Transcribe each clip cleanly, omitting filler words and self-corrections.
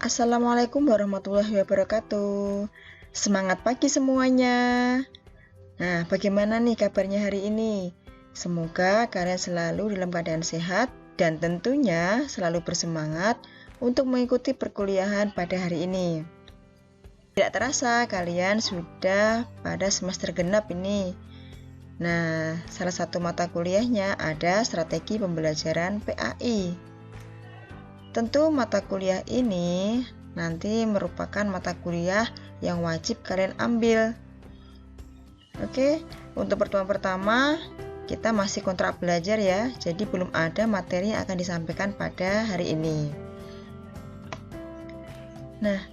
Assalamualaikum warahmatullahi wabarakatuh. Semangat pagi semuanya. Nah, bagaimana nih kabarnya hari ini? Semoga kalian selalu dalam keadaan sehat dan tentunya selalu bersemangat untuk mengikuti perkuliahan pada hari ini. Tidak terasa kalian sudah pada semester genap ini. Nah, salah satu mata kuliahnya ada strategi pembelajaran PAI. Tentu mata kuliah ini nanti merupakan mata kuliah yang wajib kalian ambil. Oke, untuk pertemuan pertama kita masih kontrak belajar ya, jadi belum ada materi yang akan disampaikan pada hari ini. Nah,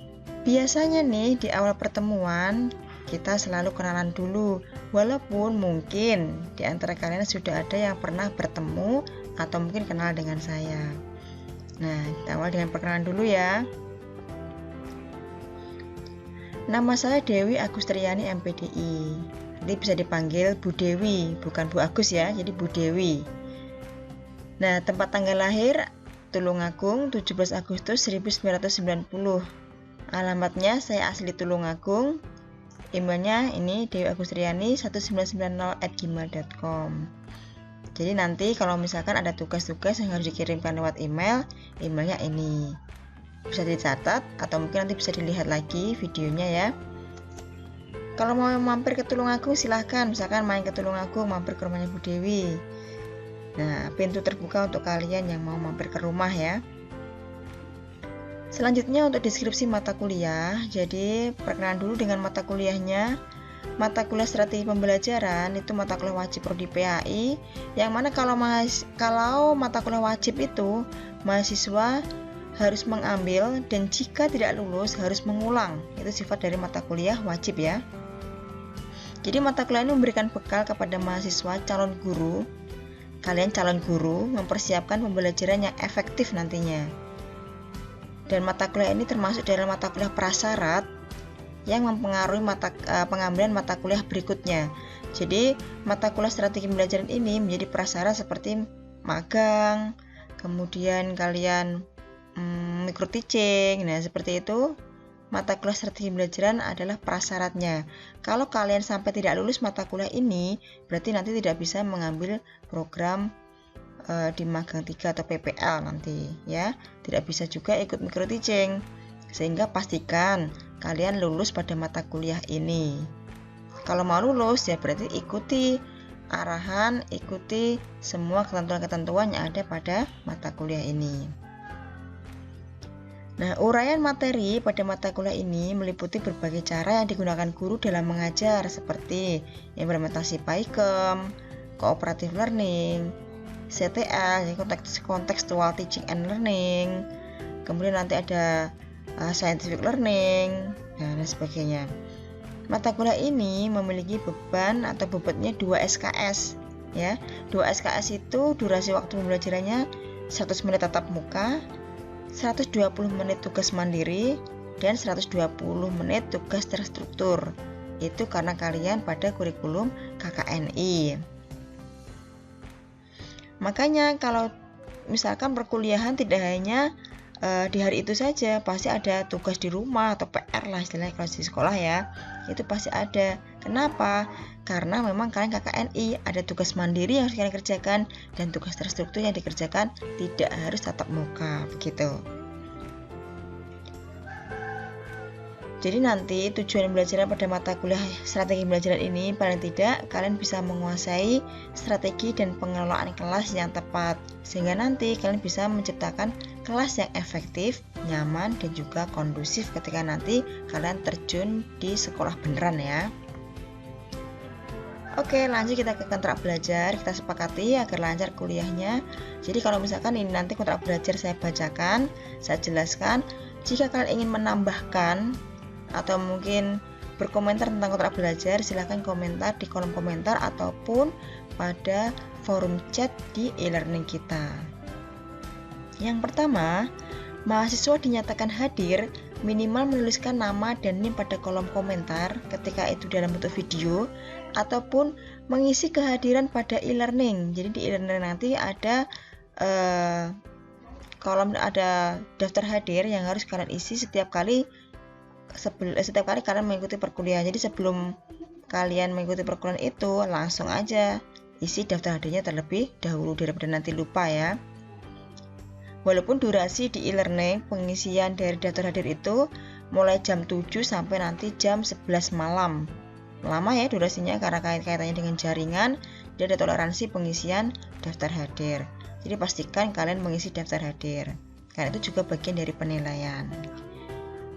biasanya nih di awal pertemuan kita selalu kenalan dulu, walaupun mungkin di antara kalian sudah ada yang pernah bertemu atau mungkin kenal dengan saya. Nah, kita awal dengan perkenalan dulu ya. Nama saya Dewi Agustriani MPDI. Nanti bisa dipanggil Bu Dewi, bukan Bu Agus ya, jadi Bu Dewi. Nah, tempat tanggal lahir Tulungagung 17 Agustus 1990. Alamatnya saya asli Tulungagung. Emailnya ini Dewi Agustriani 1990@gmail.com. Jadi nanti kalau misalkan ada tugas-tugas yang harus dikirimkan lewat email, emailnya ini bisa dicatat atau mungkin nanti bisa dilihat lagi videonya ya. Kalau mau mampir ke Tulungagung silahkan, misalkan main ke Tulungagung, mampir ke rumahnya Bu Dewi. Nah, pintu terbuka untuk kalian yang mau mampir ke rumah ya. Selanjutnya untuk deskripsi mata kuliah, jadi perkenalan dulu dengan mata kuliahnya. Mata kuliah strategi pembelajaran itu mata kuliah wajib prodi PAI, yang mana kalau mata kuliah wajib itu mahasiswa harus mengambil dan jika tidak lulus harus mengulang. Itu sifat dari mata kuliah wajib ya. Jadi mata kuliah ini memberikan bekal kepada mahasiswa calon guru. Kalian calon guru mempersiapkan pembelajaran yang efektif nantinya. Dan mata kuliah ini termasuk dalam mata kuliah prasyarat yang mempengaruhi pengambilan mata kuliah berikutnya. Jadi mata kuliah strategi pembelajaran ini menjadi prasyarat seperti magang, kemudian kalian micro teaching. Nah, seperti itu mata kuliah strategi pembelajaran adalah prasyaratnya. Kalau kalian sampai tidak lulus mata kuliah ini, berarti nanti tidak bisa mengambil program di magang 3 atau PPL nanti ya. Tidak bisa juga ikut micro teaching. Sehingga pastikan kalian lulus pada mata kuliah ini. Kalau mau lulus ya berarti ikuti arahan, ikuti semua ketentuan-ketentuan yang ada pada mata kuliah ini. Nah, uraian materi pada mata kuliah ini meliputi berbagai cara yang digunakan guru dalam mengajar seperti implementasi PAIKEM, cooperative learning, CTL, contextual teaching and learning, kemudian nanti ada scientific learning dan sebagainya. Mata kuliah ini memiliki beban atau bobotnya 2 SKS ya. 2 SKS itu durasi waktu pembelajarannya 100 menit tatap muka, 120 menit tugas mandiri, dan 120 menit tugas terstruktur. Itu karena kalian pada kurikulum KKNI. Makanya kalau misalkan perkuliahan tidak hanya di hari itu saja, pasti ada tugas di rumah atau PR lah istilahnya kalau di sekolah ya. Itu pasti ada. Kenapa? Karena memang kalian KKNI, ada tugas mandiri yang harus kalian kerjakan dan tugas terstruktur yang dikerjakan tidak harus tatap muka, begitu. Jadi nanti tujuan pembelajaran pada mata kuliah strategi pembelajaran ini paling tidak kalian bisa menguasai strategi dan pengelolaan kelas yang tepat, sehingga nanti kalian bisa menciptakan kelas yang efektif, nyaman, dan juga kondusif ketika nanti kalian terjun di sekolah beneran ya. Oke, lanjut kita ke kontrak belajar. Kita sepakati agar lancar kuliahnya. Jadi kalau misalkan ini nanti kontrak belajar saya bacakan, saya jelaskan. Jika kalian ingin menambahkan atau mungkin berkomentar tentang kontrak belajar, silahkan komentar di kolom komentar ataupun pada forum chat di e-learning kita. Yang pertama, mahasiswa dinyatakan hadir minimal menuliskan nama dan NIM pada kolom komentar ketika itu dalam bentuk video ataupun mengisi kehadiran pada e-learning. Jadi di e-learning nanti ada kolom ada daftar hadir yang harus kalian isi setiap kali kalian mengikuti perkuliahan. Jadi sebelum kalian mengikuti perkuliahan itu langsung aja isi daftar hadirnya terlebih dahulu daripada nanti lupa ya. Walaupun durasi di e-learning pengisian dari daftar hadir itu mulai jam 7 sampai nanti jam 11 malam. Lama ya durasinya karena kaitannya dengan jaringan dan ada toleransi pengisian daftar hadir. Jadi pastikan kalian mengisi daftar hadir, karena itu juga bagian dari penilaian.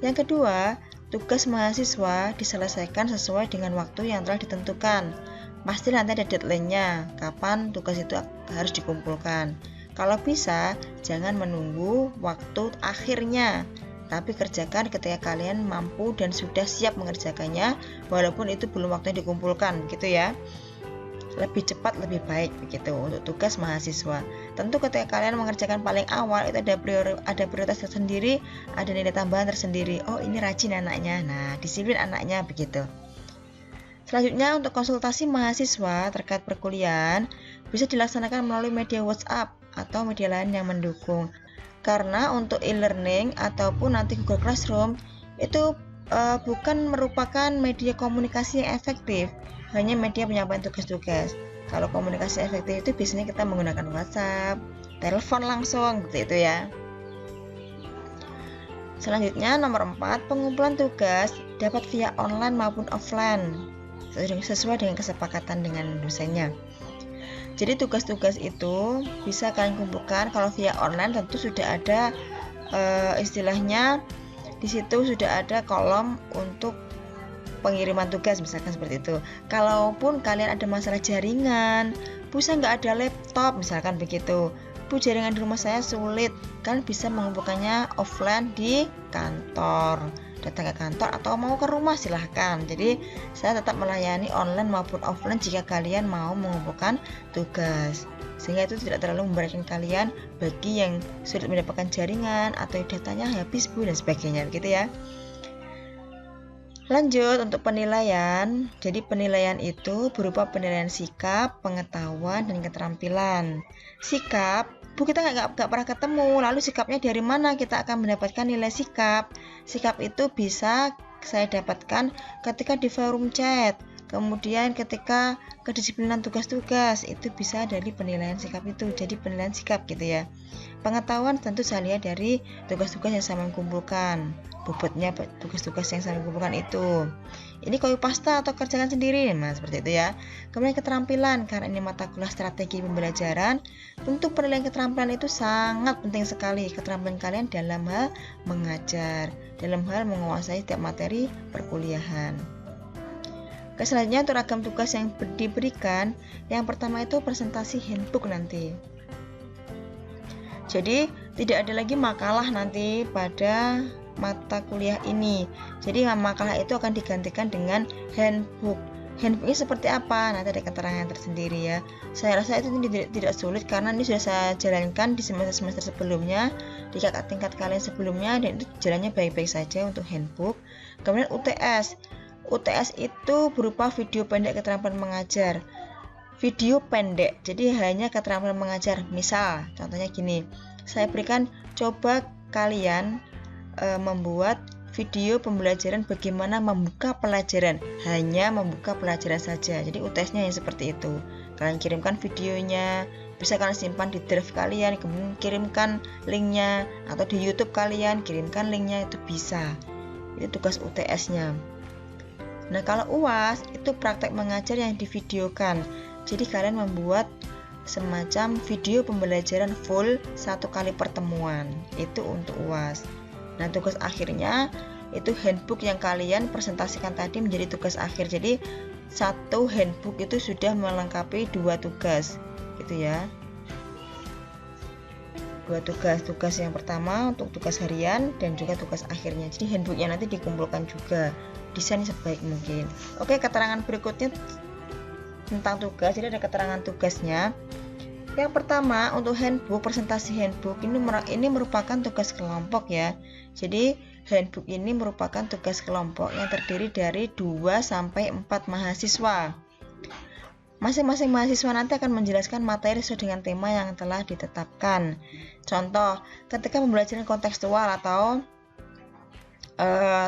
Yang kedua, tugas mahasiswa diselesaikan sesuai dengan waktu yang telah ditentukan. Pasti nanti ada deadline-nya, kapan tugas itu harus dikumpulkan. Kalau bisa, jangan menunggu waktu akhirnya, tapi kerjakan ketika kalian mampu dan sudah siap mengerjakannya, walaupun itu belum waktunya dikumpulkan, gitu ya. Lebih cepat lebih baik begitu untuk tugas mahasiswa. Tentu ketika kalian mengerjakan paling awal itu ada prioritas tersendiri, ada nilai tambahan tersendiri. Oh, ini rajin anaknya. Nah, disiplin anaknya begitu. Selanjutnya untuk konsultasi mahasiswa terkait perkuliahan bisa dilaksanakan melalui media WhatsApp atau media lain yang mendukung. Karena untuk e-learning ataupun nanti Google Classroom itu bukan merupakan media komunikasi yang efektif, hanya media penyampaian tugas-tugas. Kalau komunikasi efektif itu biasanya kita menggunakan WhatsApp, telepon langsung gitu itu ya. Selanjutnya nomor 4, pengumpulan tugas dapat via online maupun offline sesuai dengan kesepakatan dengan dosennya. Jadi tugas-tugas itu bisa kalian kumpulkan kalau via online tentu sudah ada istilahnya di situ sudah ada kolom untuk pengiriman tugas misalkan seperti itu. Kalaupun kalian ada masalah jaringan, Bu saya nggak ada laptop misalkan begitu, Bu jaringan di rumah saya sulit, kan bisa mengumpulkannya offline di kantor, datang ke kantor atau mau ke rumah silahkan. Jadi saya tetap melayani online maupun offline jika kalian mau mengumpulkan tugas, sehingga itu tidak terlalu memberatkan kalian bagi yang sulit mendapatkan jaringan atau datanya habis Bu dan sebagainya begitu ya. Lanjut untuk penilaian. Jadi penilaian itu berupa penilaian sikap, pengetahuan, dan keterampilan. Sikap, Bu kita nggak pernah ketemu, lalu sikapnya dari mana kita akan mendapatkan nilai sikap? Sikap itu bisa saya dapatkan ketika di forum chat, kemudian ketika kedisiplinan tugas-tugas, itu bisa dari penilaian sikap itu, jadi penilaian sikap gitu ya. Pengetahuan tentu saya lihat dari tugas-tugas yang saya kumpulkan, bobotnya tugas-tugas yang saya kumpulkan itu. Ini kopi pasta atau kerjakan sendiri, nah seperti itu ya. Kemudian keterampilan, karena ini mata kuliah strategi pembelajaran, tentu penilaian keterampilan itu sangat penting sekali. Keterampilan kalian dalam hal mengajar, dalam hal menguasai setiap materi perkuliahan. Selanjutnya untuk ragam tugas yang diberikan, yang pertama itu presentasi handbook nanti. Jadi tidak ada lagi makalah nanti pada mata kuliah ini. Jadi makalah itu akan digantikan dengan handbook. Handbooknya seperti apa? Nanti ada keterangan tersendiri ya. Saya rasa itu tidak sulit karena ini sudah saya jalankan di semester-semester sebelumnya, di kakak tingkat kalian sebelumnya, dan itu jalannya baik-baik saja untuk handbook. Kemudian UTS. UTS itu berupa video pendek keterampilan mengajar. Video pendek, jadi hanya keterampilan mengajar. Misal, contohnya gini, saya berikan coba kalian membuat video pembelajaran bagaimana membuka pelajaran, hanya membuka pelajaran saja. Jadi UTS-nya yang seperti itu. Kalian kirimkan videonya, bisa kalian simpan di drive kalian, kemudian kirimkan linknya, atau di YouTube kalian kirimkan linknya, itu bisa. Itu tugas UTS-nya. Nah kalau UAS itu praktek mengajar yang divideokan. Jadi kalian membuat semacam video pembelajaran full 1 kali pertemuan. Itu untuk UAS. Nah tugas akhirnya itu handbook yang kalian presentasikan tadi menjadi tugas akhir. Jadi 1 handbook itu sudah melengkapi 2 tugas gitu ya. 2 tugas yang pertama untuk tugas harian dan juga tugas akhirnya. Jadi handbooknya nanti dikumpulkan juga, desain sebaik mungkin. Oke, keterangan berikutnya tentang tugas. Jadi ada keterangan tugasnya. Yang pertama untuk handbook, presentasi handbook ini merupakan tugas kelompok ya. Jadi handbook ini merupakan tugas kelompok yang terdiri dari 2 sampai 4 mahasiswa. Masing-masing mahasiswa nanti akan menjelaskan materi sesuai dengan tema yang telah ditetapkan. Contoh, ketika pembelajaran kontekstual atau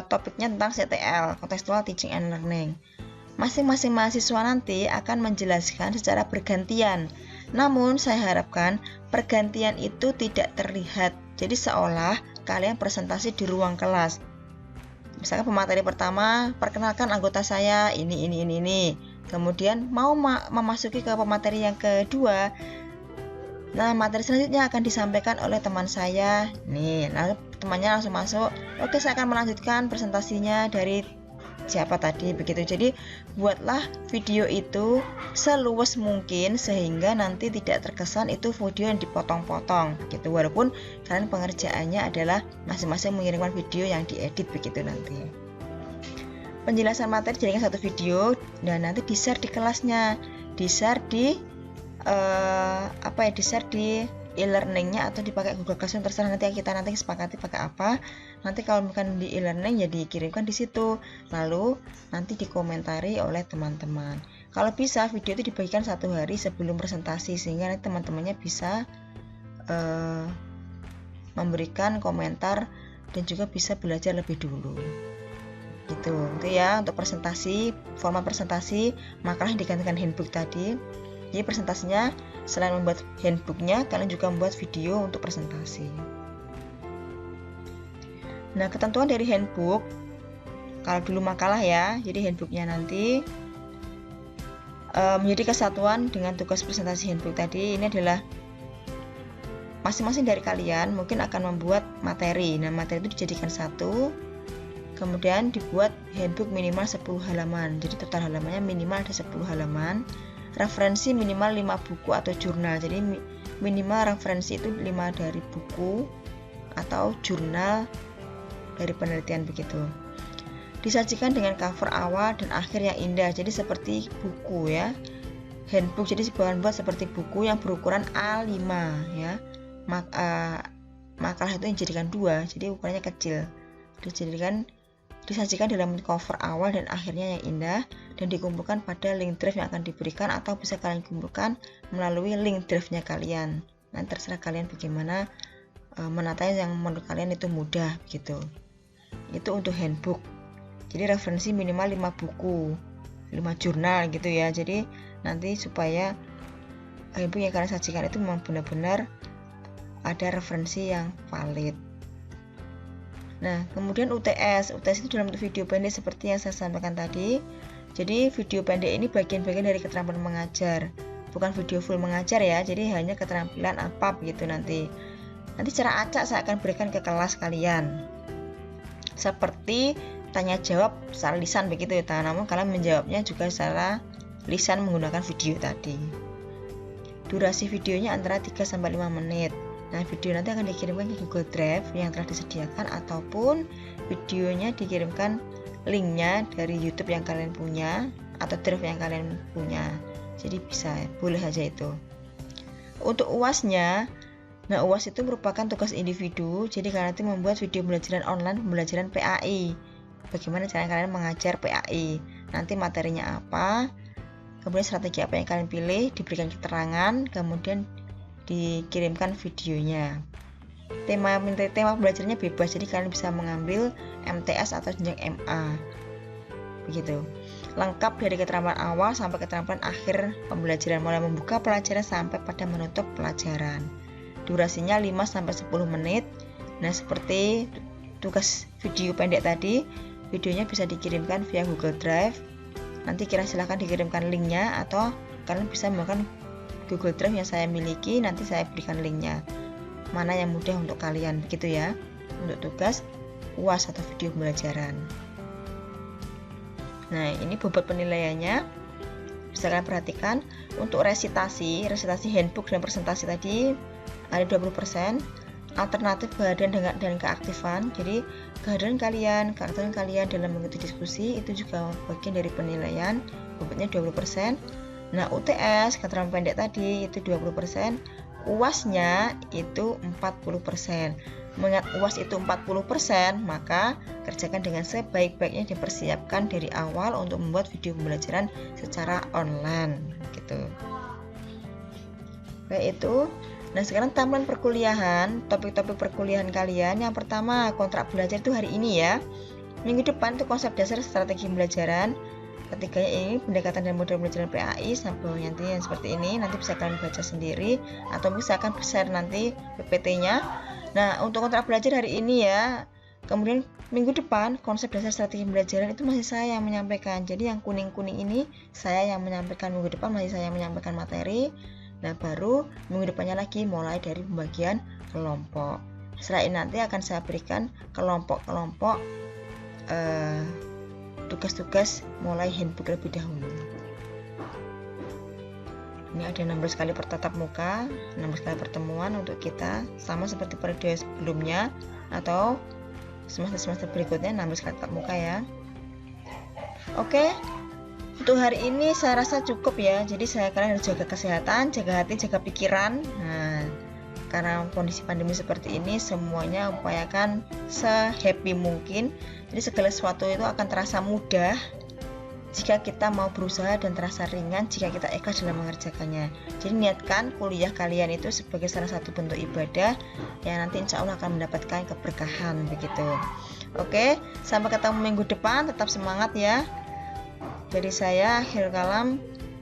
topiknya tentang CTL, Contextual Teaching and Learning. Masing-masing mahasiswa nanti akan menjelaskan secara bergantian. Namun saya harapkan pergantian itu tidak terlihat. Jadi seolah kalian presentasi di ruang kelas. Misalkan pemateri pertama, perkenalkan anggota saya ini. Kemudian mau memasuki ke pemateri yang kedua. Nah, materi selanjutnya akan disampaikan oleh teman saya. Nih, lalu temannya langsung masuk. Oke, saya akan melanjutkan presentasinya dari siapa tadi, begitu. Jadi, buatlah video itu seluas mungkin sehingga nanti tidak terkesan itu video yang dipotong-potong, gitu. Walaupun kalian pengerjaannya adalah masing-masing mengirimkan video yang diedit, begitu nanti. Penjelasan materi jadikan satu video dan nanti di-share di kelasnya, di-share di di-share di e-learningnya atau dipakai Google Classroom, terserah nanti kita sepakati pakai apa. Nanti kalau bukan di e-learning ya dikirimkan di situ, lalu nanti dikomentari oleh teman-teman. Kalau bisa video itu dibagikan 1 hari sebelum presentasi sehingga nanti teman-temannya bisa memberikan komentar dan juga bisa belajar lebih dulu. Gitu ya untuk presentasi, format presentasi, makalah yang digantikan handbook tadi. Jadi presentasinya selain membuat handbooknya, kalian juga membuat video untuk presentasi. Nah, ketentuan dari handbook, kalau dulu makalah ya, jadi handbooknya nanti menjadi kesatuan dengan tugas presentasi handbook tadi. Ini adalah masing-masing dari kalian mungkin akan membuat materi. Nah, materi itu dijadikan satu. Kemudian dibuat handbook minimal 10 halaman. Jadi total halamannya minimal ada 10 halaman. Referensi minimal 5 buku atau jurnal. Jadi minimal referensi itu 5 dari buku atau jurnal dari penelitian begitu. Disajikan dengan cover awal dan akhir yang indah. Jadi seperti buku ya. Handbook jadi buat seperti buku yang berukuran A5 ya. Makalah itu dijadikan 2, jadi ukurannya kecil. Disajikan dalam cover awal dan akhirnya yang indah dan dikumpulkan pada link drive yang akan diberikan atau bisa kalian kumpulkan melalui link drive-nya kalian. Nanti terserah kalian bagaimana menatanya yang menurut kalian itu mudah gitu. Itu untuk handbook. Jadi referensi minimal 5 buku, 5 jurnal gitu ya. Jadi nanti supaya handbook yang kalian sajikan itu memang benar-benar ada referensi yang valid. Nah, kemudian UTS itu dalam bentuk video pendek seperti yang saya sampaikan tadi. Jadi video pendek ini bagian-bagian dari keterampilan mengajar, bukan video full mengajar ya. Jadi hanya keterampilan apa gitu nanti. Nanti cara acak saya akan berikan ke kelas kalian. Seperti tanya jawab secara lisan begitu ya. Namun kalian menjawabnya juga secara lisan menggunakan video tadi. Durasi videonya antara 3-5 menit. Nah, video nanti akan dikirimkan ke Google Drive yang telah disediakan ataupun videonya dikirimkan linknya dari YouTube yang kalian punya atau Drive yang kalian punya. Jadi bisa, boleh saja itu. Untuk UAS-nya, nah UAS itu merupakan tugas individu. Jadi kalian nanti membuat video pembelajaran online, pembelajaran PAI. Bagaimana cara kalian mengajar PAI? Nanti materinya apa? Kemudian strategi apa yang kalian pilih? Diberikan keterangan, kemudian dikirimkan videonya. Tema belajarnya bebas, jadi kalian bisa mengambil MTS atau jenjang MA. Begitu. Lengkap dari keterampilan awal sampai keterampilan akhir pembelajaran, mulai membuka pelajaran sampai pada menutup pelajaran. Durasinya 5-10 menit. Nah, seperti tugas video pendek tadi, videonya bisa dikirimkan via Google Drive. Nanti silahkan dikirimkan linknya atau kalian bisa menggunakan Google Drive yang saya miliki, nanti saya berikan linknya. Mana yang mudah untuk kalian, begitu ya. Untuk tugas UAS atau video pembelajaran. Nah, ini bobot penilaiannya. Bisa kalian perhatikan. Untuk resitasi handbook dan presentasi tadi ada 20%. Alternatif kehadiran dan keaktifan. Jadi kehadiran kalian, keaktifan kalian dalam mengikuti diskusi itu juga bagian dari penilaian. Bobotnya 20%. Nah, UTS keterampilan pendek tadi itu 20%, UAS-nya itu 40%. mengingat UAS itu 40%, maka kerjakan dengan sebaik-baiknya, dipersiapkan dari awal untuk membuat video pembelajaran secara online gitu. Baik itu. Nah, sekarang tampilan perkuliahan, topik-topik perkuliahan kalian. Yang pertama, kontrak belajar itu hari ini ya. Minggu depan itu konsep dasar strategi pembelajaran. Ketiganya ini pendekatan dan model pembelajaran PAI, sampai nanti yang seperti ini, nanti bisa kalian baca sendiri atau bisa akan share nanti PPT-nya. Nah, untuk kontrak belajar hari ini ya. Kemudian minggu depan konsep dasar strategi pembelajaran itu masih saya yang menyampaikan. Jadi yang kuning-kuning ini saya yang menyampaikan, minggu depan masih saya yang menyampaikan materi. Nah, baru minggu depannya lagi mulai dari pembagian kelompok. Setelah ini nanti akan saya berikan kelompok-kelompok tugas-tugas mulai handbook lebih dahulu. Ini ada 16 kali bertatap muka, 16 kali pertemuan untuk kita, sama seperti periode sebelumnya atau semester-semester berikutnya 16 kali tatap muka ya. Oke, untuk hari ini saya rasa cukup ya. Jadi kalian harus jaga kesehatan, jaga hati, jaga pikiran. Nah, karena kondisi pandemi seperti ini, semuanya upayakan se-happy mungkin. Jadi segala sesuatu itu akan terasa mudah jika kita mau berusaha, dan terasa ringan jika kita ikhlas dalam mengerjakannya. Jadi niatkan kuliah kalian itu sebagai salah satu bentuk ibadah yang nanti insya Allah akan mendapatkan keberkahan begitu. Oke, sampai ketemu minggu depan, tetap semangat ya. Dari saya akhir kalam,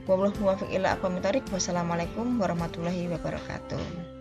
wassalamualaikum warahmatullahi wabarakatuh.